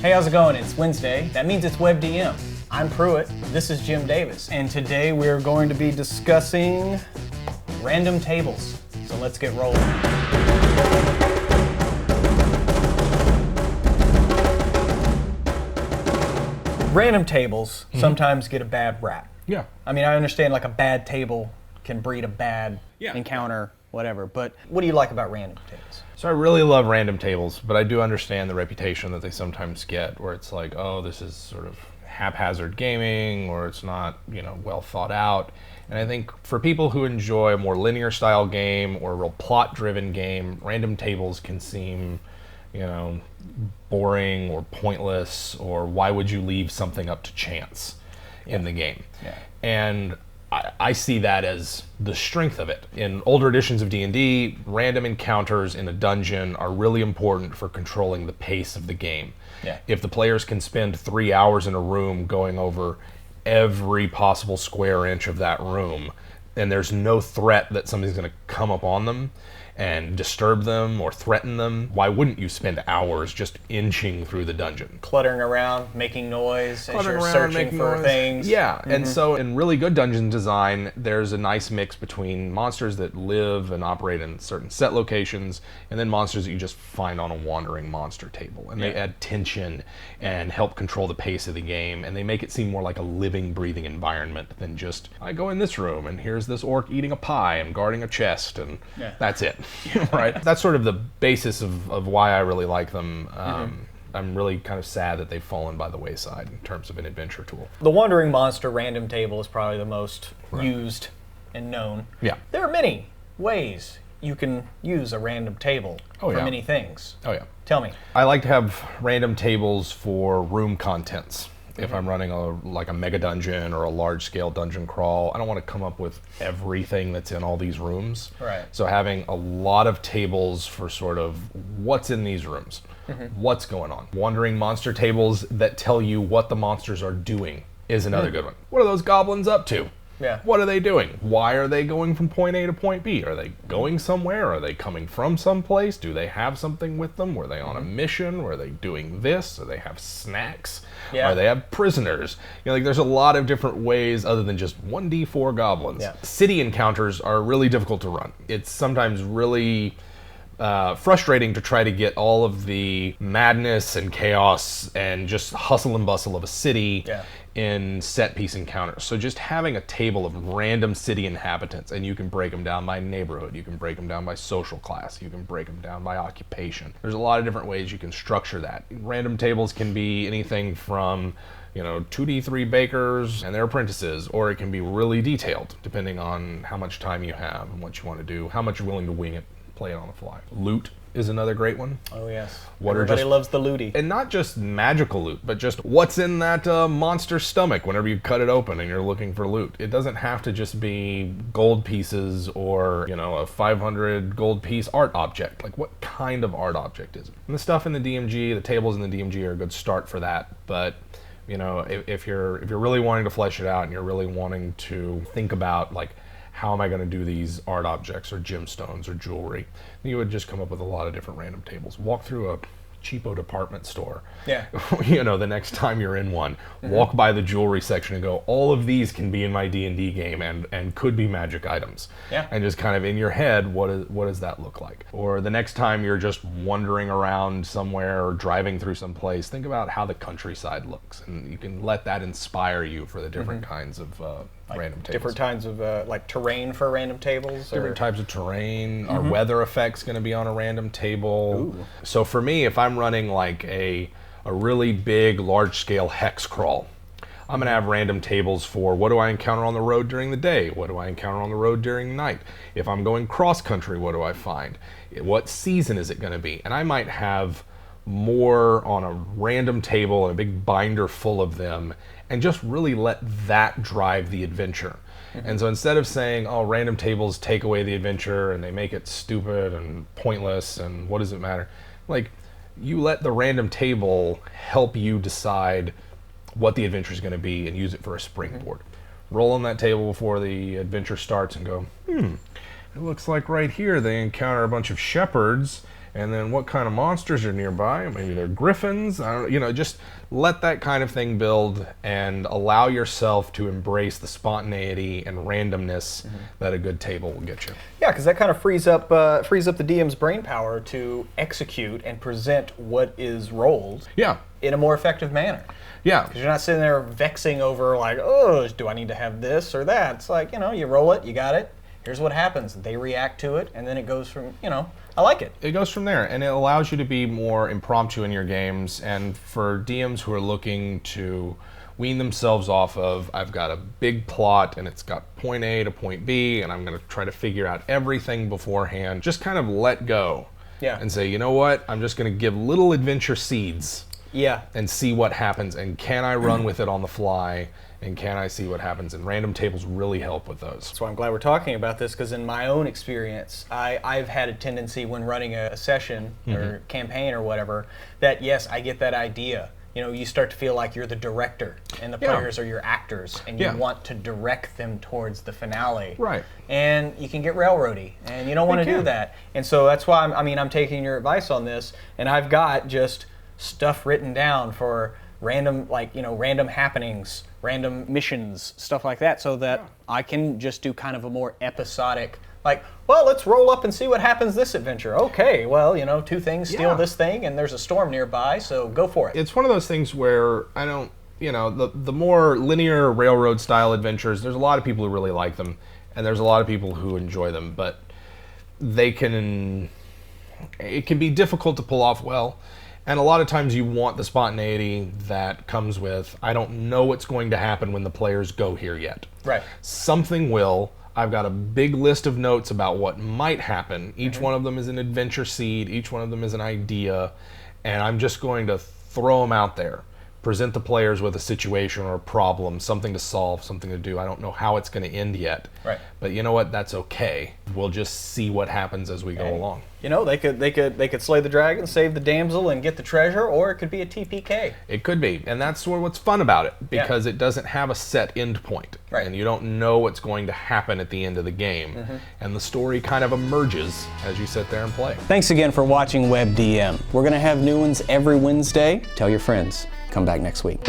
Hey, how's it going? It's Wednesday. That means it's WebDM. I'm Pruitt. This is Jim Davis. And today we're going to be discussing random tables. So let's get rolling. Random tables sometimes get a bad rap. Yeah. I mean, I understand like a bad table can breed a bad encounter, whatever. But what do you like about random tables? So I really love random tables, but I do understand the reputation that they sometimes get where it's like, oh, this is sort of haphazard gaming, or it's not, well thought out. And I think for people who enjoy a more linear style game or a real plot driven game, random tables can seem, boring or pointless, or why would you leave something up to chance in the game? Yeah. And I see that as the strength of it. In older editions of D&D, random encounters in a dungeon are really important for controlling the pace of the game. Yeah. If the players can spend 3 hours in a room going over every possible square inch of that room, and there's no threat that somebody's going to come up on them and disturb them or threaten them, why wouldn't you spend hours just inching through the dungeon? Cluttering around, making noise as you're searching for things. Yeah, and so in really good dungeon design, there's a nice mix between monsters that live and operate in certain set locations, and then monsters that you just find on a wandering monster table. And they add tension and help control the pace of the game, and they make it seem more like a living, breathing environment than just, I go in this room, and here's this orc eating a pie and guarding a chest, and that's it. Right? That's sort of the basis of why I really like them. I'm really kind of sad that they've fallen by the wayside in terms of an adventure tool. The Wandering Monster random table is probably the most used and known. Yeah. There are many ways you can use a random table for many things. Oh, yeah. Tell me. I like to have random tables for room contents. If I'm running a mega dungeon or a large-scale dungeon crawl, I don't want to come up with everything that's in all these rooms. Right. So having a lot of tables for sort of what's in these rooms, what's going on. Wandering monster tables that tell you what the monsters are doing is another good one. What are those goblins up to? Yeah. What are they doing? Why are they going from point A to point B? Are they going somewhere? Are they coming from someplace? Do they have something with them? Were they on a mission? Were they doing this? Do they have snacks? Yeah. Are they have prisoners? There's a lot of different ways other than just 1d4 goblins. Yeah. City encounters are really difficult to run. It's sometimes really frustrating to try to get all of the madness and chaos and just hustle and bustle of a city in set piece encounters. So just having a table of random city inhabitants, and you can break them down by neighborhood, you can break them down by social class, you can break them down by occupation. There's a lot of different ways you can structure that. Random tables can be anything from 2D3 bakers and their apprentices, or it can be really detailed depending on how much time you have and what you want to do, how much you're willing to wing it, play it on the fly. Loot is another great one. Oh, yes. Everybody loves the looty. And not just magical loot, but just what's in that monster stomach whenever you cut it open and you're looking for loot. It doesn't have to just be gold pieces or, a 500 gold piece art object. Like, what kind of art object is it? And the stuff in the DMG, the tables in the DMG are a good start for that, but if you're really wanting to flesh it out and you're really wanting to think about, like, how am I going to do these art objects or gemstones or jewelry? You would just come up with a lot of different random tables. Walk through a cheapo department store. Yeah. The next time you're in one, walk by the jewelry section and go, all of these can be in my D&D game and could be magic items. Yeah. And just kind of in your head, what does that look like? Or the next time you're just wandering around somewhere or driving through some place, think about how the countryside looks, and you can let that inspire you for the different kinds of random tables. Different kinds of terrain for random tables? Different types of terrain. Are weather effects going to be on a random table? Ooh. So for me, if I'm running like a really big, large-scale hex crawl, I'm going to have random tables for what do I encounter on the road during the day? What do I encounter on the road during night? If I'm going cross-country, what do I find? What season is it going to be? And I might have more on a random table and a big binder full of them, and just really let that drive the adventure. And so instead of saying, oh, random tables take away the adventure and they make it stupid and pointless and what does it matter? Like, you let the random table help you decide what the adventure is going to be and use it for a springboard. Roll on that table before the adventure starts and go, it looks like right here they encounter a bunch of shepherds and then what kind of monsters are nearby. Maybe they're griffins. I don't, just let that kind of thing build and allow yourself to embrace the spontaneity and randomness that a good table will get you. Yeah, because that kind of frees up the DM's brain power to execute and present what is rolled. Yeah. In a more effective manner. Yeah. Because you're not sitting there vexing over like, oh, do I need to have this or that? It's like, you roll it, you got it. Here's what happens. They react to it, and then it goes from, I like it. It goes from there, and it allows you to be more impromptu in your games. And for DMs who are looking to wean themselves off of, I've got a big plot, and it's got point A to point B, and I'm going to try to figure out everything beforehand, just kind of let go. Yeah. And say, you know what? I'm just going to give little adventure seeds. Yeah. And see what happens, and can I run with it on the fly, and can I see what happens? And random tables really help with those. That's why I'm glad we're talking about this, because in my own experience, I've had a tendency when running a session or campaign or whatever, that yes, I get that idea. You start to feel like you're the director and the players are your actors, and you want to direct them towards the finale. Right. And you can get railroady, and you don't want to do that. And so that's why I'm taking your advice on this, and I've got just stuff written down for random, random happenings, random missions, stuff like that, so that I can just do kind of a more episodic, well, let's roll up and see what happens this adventure. Okay, well, two things steal this thing, and there's a storm nearby, so go for it. It's one of those things where I don't, the more linear railroad style adventures, there's a lot of people who really like them, and there's a lot of people who enjoy them, but it can be difficult to pull off well. And a lot of times you want the spontaneity that comes with, I don't know what's going to happen when the players go here yet. Right. Something will. I've got a big list of notes about what might happen. Each one of them is an adventure seed. Each one of them is an idea. And I'm just going to throw them out there. Present the players with a situation or a problem, something to solve, something to do. I don't know how it's going to end yet. Right. But you know what? That's okay. We'll just see what happens as we go along. They could slay the dragon, save the damsel, and get the treasure, or it could be a TPK. It could be, and that's what's fun about it, because it doesn't have a set end point, and you don't know what's going to happen at the end of the game, and the story kind of emerges as you sit there and play. Thanks again for watching WebDM. We're going to have new ones every Wednesday. Tell your friends. Come back next week.